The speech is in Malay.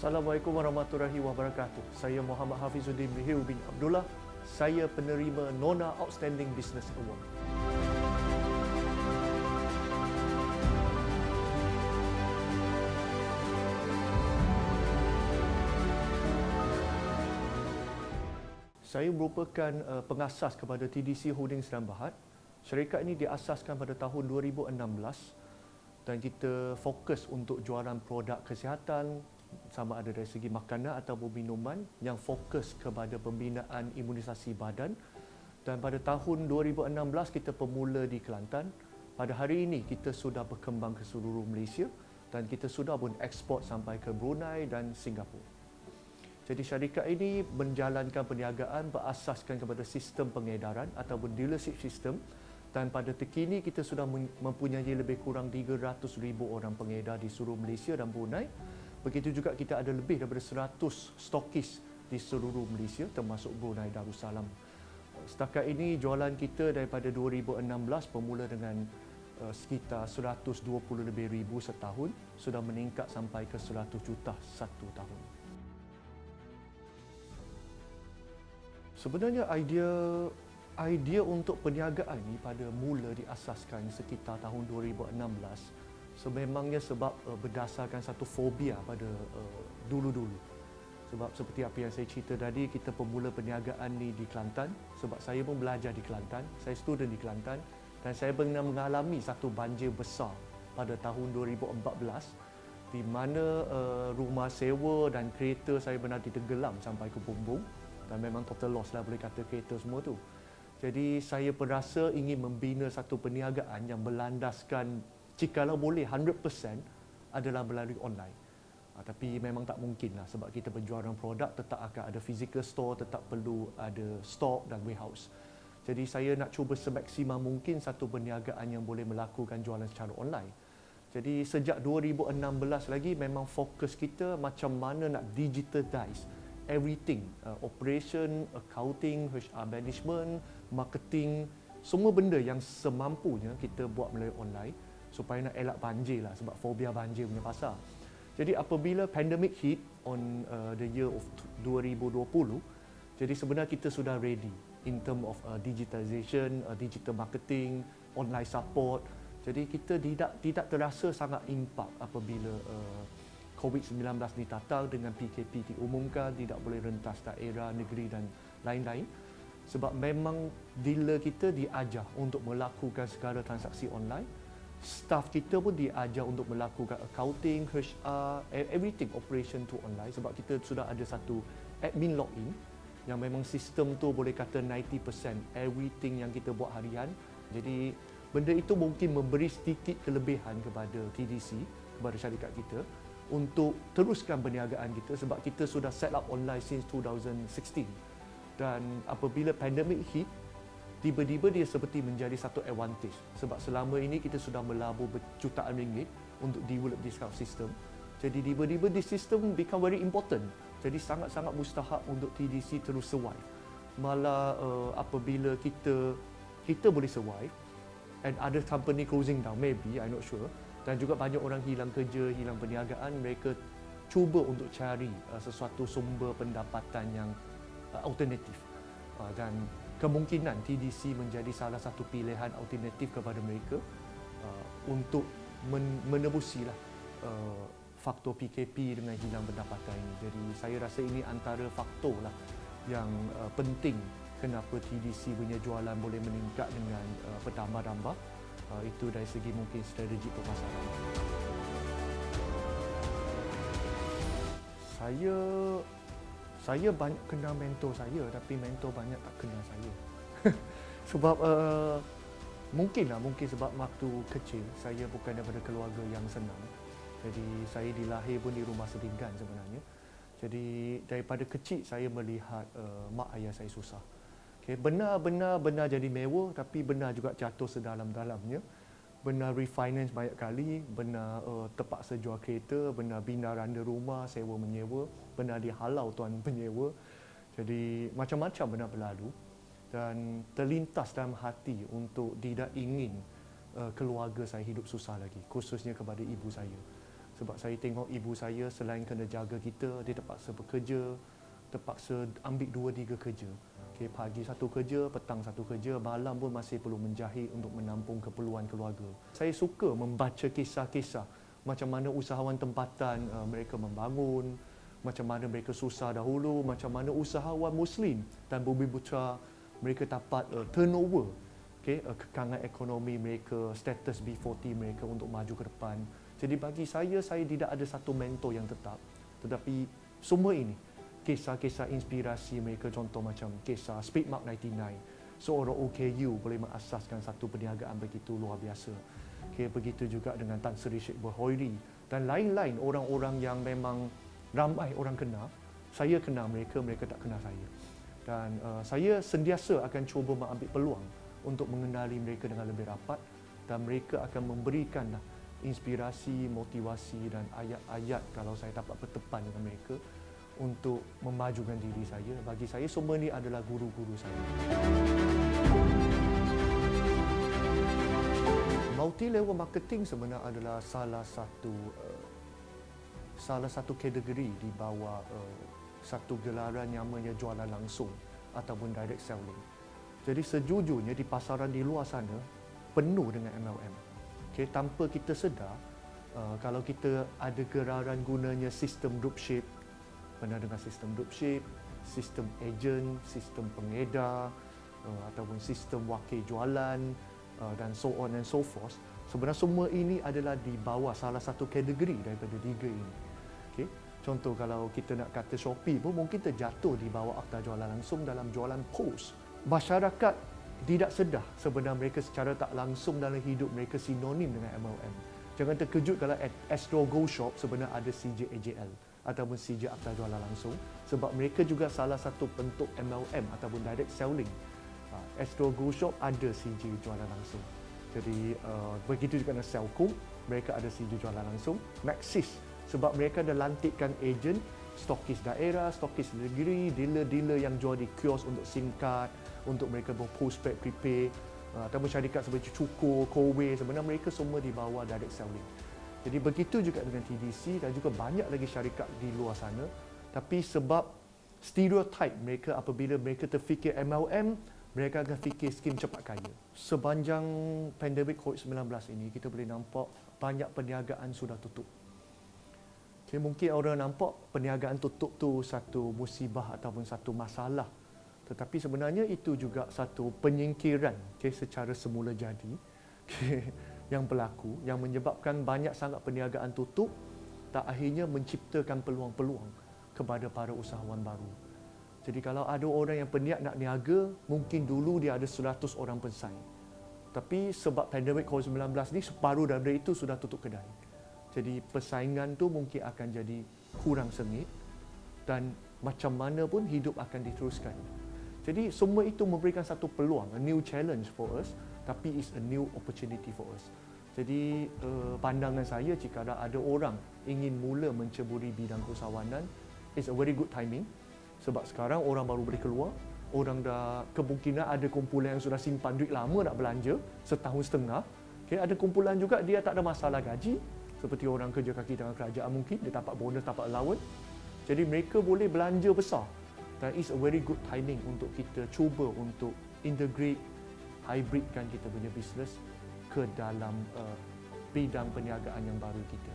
Assalamualaikum warahmatullahi wabarakatuh. Saya Muhammad Hafizuddin Mihiu bin Abdullah. Saya penerima Nona Outstanding Business Award. Saya merupakan pengasas kepada TDC Holdings dan Berhad. Syarikat ini diasaskan pada tahun 2016 dan kita fokus untuk jualan produk kesihatan, sama ada dari segi makanan ataupun minuman yang fokus kepada pembinaan imunisasi badan. Dan pada tahun 2016 kita bermula di Kelantan. Pada hari ini kita sudah berkembang ke seluruh Malaysia dan kita sudah pun ekspor sampai ke Brunei dan Singapura. Jadi syarikat ini menjalankan perniagaan berasaskan kepada sistem pengedaran ataupun dealership system, dan pada terkini kita sudah mempunyai lebih kurang 300,000 orang pengedar di seluruh Malaysia dan Brunei. Begitu juga kita ada lebih daripada 100 stokis di seluruh Malaysia termasuk Brunei Darussalam. Setakat ini jualan kita daripada 2016 bermula dengan sekitar 120 lebih ribu setahun, sudah meningkat sampai ke 100 juta satu tahun. Sebenarnya idea untuk perniagaan ini pada mula diasaskan sekitar tahun 2016 sememangnya sebab berdasarkan satu fobia pada dulu-dulu. Sebab seperti apa yang saya cerita tadi, kita bermula perniagaan ni di Kelantan sebab saya pun belajar di Kelantan, saya student di Kelantan dan saya pernah mengalami satu banjir besar pada tahun 2014 di mana rumah sewa dan kereta saya benar ditenggelam sampai ke bumbung dan memang total loss lah boleh kata kereta semua tu. Jadi saya berasa ingin membina satu perniagaan yang berlandaskan jikalau boleh 100% adalah melalui online. Tapi memang tak mungkin lah sebab kita penjualan produk tetap akan ada physical store, tetap perlu ada stok dan warehouse. Jadi saya nak cuba semaksimal mungkin satu perniagaan yang boleh melakukan jualan secara online. Jadi sejak 2016 lagi memang fokus kita macam mana nak digitalize everything, operation, accounting, HR management, marketing, semua benda yang semampunya kita buat melalui online supaya nak elak banjir lah sebab fobia banjir punya pasal. Jadi apabila pandemic hit on the year of 2020, jadi sebenarnya kita sudah ready in term of digitalization, digital marketing, online support. Jadi kita tidak terasa sangat impak apabila COVID-19 ditatang dengan PKP diumumkan, tidak boleh rentas daerah, negeri dan lain-lain. Sebab memang dealer kita diajar untuk melakukan segala transaksi online. Staff kita pun diajar untuk melakukan accounting, HR, everything operation to online sebab kita sudah ada satu admin login yang memang sistem tu boleh kata 90% everything yang kita buat harian. Jadi benda itu mungkin memberi sedikit kelebihan kepada TDC, kepada syarikat kita untuk teruskan perniagaan kita sebab kita sudah set up online since 2016. Dan apabila pandemic hit, tiba-tiba dia seperti menjadi satu advantage sebab selama ini kita sudah melabur berjutaan ringgit untuk develop this kind of system. Jadi tiba-tiba this system become very important. Jadi sangat-sangat mustahak untuk TDC terus survive. Malah apabila kita boleh survive and other company closing down, maybe, I'm not sure, dan juga banyak orang hilang kerja, hilang perniagaan, mereka cuba untuk cari sesuatu sumber pendapatan yang alternatif. Dan kemungkinan TDC menjadi salah satu pilihan alternatif kepada mereka untuk menebusilah faktor PKP dengan hilang pendapatan ini. Jadi saya rasa ini antara faktor lah yang penting kenapa TDC punya jualan boleh meningkat dengan bertambah-tambah. Itu dari segi mungkin strategi pemasaran. Saya banyak kenal mentor saya tapi mentor banyak tak kenal saya. Sebab mungkin sebab waktu kecil saya bukan daripada keluarga yang senang. Jadi saya dilahir pun di rumah setinggan sebenarnya. Jadi daripada kecil saya melihat mak ayah saya susah. Okay, benar jadi mewah tapi benar juga jatuh sedalam-dalamnya. Benar refinance banyak kali, benar terpaksa jual kereta, benar bina randa rumah, sewa menyewa, benar dihalau tuan penyewa. Jadi macam-macam benar berlalu dan terlintas dalam hati untuk tidak ingin keluarga saya hidup susah lagi, khususnya kepada ibu saya. Sebab saya tengok ibu saya selain kena jaga kita, dia terpaksa bekerja, terpaksa ambil 2-3 kerja. Okay, pagi satu kerja, petang satu kerja, malam pun masih perlu menjahit untuk menampung keperluan keluarga. Saya suka membaca kisah-kisah macam mana usahawan tempatan mereka membangun, macam mana mereka susah dahulu, macam mana usahawan Muslim dan Bumiputera mereka dapat turnover, okay, kekangan ekonomi mereka, status B40 mereka untuk maju ke depan. Jadi bagi saya tidak ada satu mentor yang tetap. Tetapi semua ini, kisah-kisah inspirasi mereka, contoh macam kisah Speedmark 99. Seorang OKU boleh mengasaskan satu perniagaan begitu luar biasa. Okay, begitu juga dengan Tan Sri Sheikh Berhoiri dan lain-lain orang-orang yang memang ramai orang kenal. Saya kenal mereka, mereka tak kenal saya. Dan saya sentiasa akan cuba mengambil peluang untuk mengenali mereka dengan lebih rapat dan mereka akan memberikan inspirasi, motivasi dan ayat-ayat kalau saya dapat bertepan dengan mereka untuk memajukan diri saya. Bagi saya semua ini adalah guru-guru saya. Multi-level marketing sebenarnya adalah salah satu kategori di bawah satu gelaran yang namanya jualan langsung ataupun direct selling. Jadi sejujurnya di pasaran di luar sana penuh dengan MLM. Okay, tanpa kita sedar, kalau kita ada geraran gunanya sistem dropship, pernah dengar sistem dropship, sistem agent, sistem pengedar, ataupun sistem wakil jualan dan so on and so forth. Sebenarnya semua ini adalah di bawah salah satu kategori daripada tiga ini. Okay? Contoh kalau kita nak kata Shopee pun mungkin terjatuh di bawah akta jualan langsung dalam jualan post. Masyarakat tidak sedar sebenarnya mereka secara tak langsung dalam hidup mereka sinonim dengan MLM. Jangan terkejut kalau Astro Go Shop sebenarnya ada CJ AJL ataupun CJ akta jualan langsung sebab mereka juga salah satu bentuk MLM ataupun direct selling. Astro Go Shop ada CJ jualan langsung. Jadi begitu juga dengan Selcom, mereka ada CJ jualan langsung. Maxis sebab mereka ada lantikkan ejen, stokis daerah, stokis negeri, dealer-dealer yang jual di kios untuk SIM card, untuk mereka postpaid, prepaid, ataupun syarikat seperti Cukur, Kowe, sebenarnya mereka semua di bawah direct selling. Jadi begitu juga dengan TDC dan juga banyak lagi syarikat di luar sana. Tapi sebab stereotype mereka apabila mereka terfikir MLM, mereka akan fikir skim cepat kaya. Sepanjang pandemik COVID-19 ini, kita boleh nampak banyak perniagaan sudah tutup. Okay, mungkin orang nampak perniagaan tutup tu satu musibah ataupun satu masalah. Tetapi sebenarnya itu juga satu penyingkiran secara semula jadi yang berlaku, yang menyebabkan banyak sangat perniagaan tutup, tak akhirnya menciptakan peluang-peluang kepada para usahawan baru. Jadi kalau ada orang yang berniat nak niaga, mungkin dulu dia ada 100 orang pesaing. Tapi sebab pandemik COVID-19 ni, separuh daripada itu sudah tutup kedai. Jadi persaingan tu mungkin akan jadi kurang sengit dan macam mana pun hidup akan diteruskan. Jadi semua itu memberikan satu peluang, a new challenge for us, tapi is a new opportunity for us. Jadi pandangan saya jika ada orang ingin mula menceburi bidang keusahawanan, it's a very good timing. Sebab sekarang orang baru boleh keluar, orang dah kemungkinan ada kumpulan yang sudah simpan duit lama nak belanja, setahun setengah. Okay, ada kumpulan juga dia tak ada masalah gaji, seperti orang kerja kaki tangan kerajaan mungkin, dia dapat bonus, dapat allowance. Jadi mereka boleh belanja besar. Dan it's a very good timing untuk kita cuba untuk integrate, hybridkan kita punya bisnes ke dalam bidang perniagaan yang baru kita.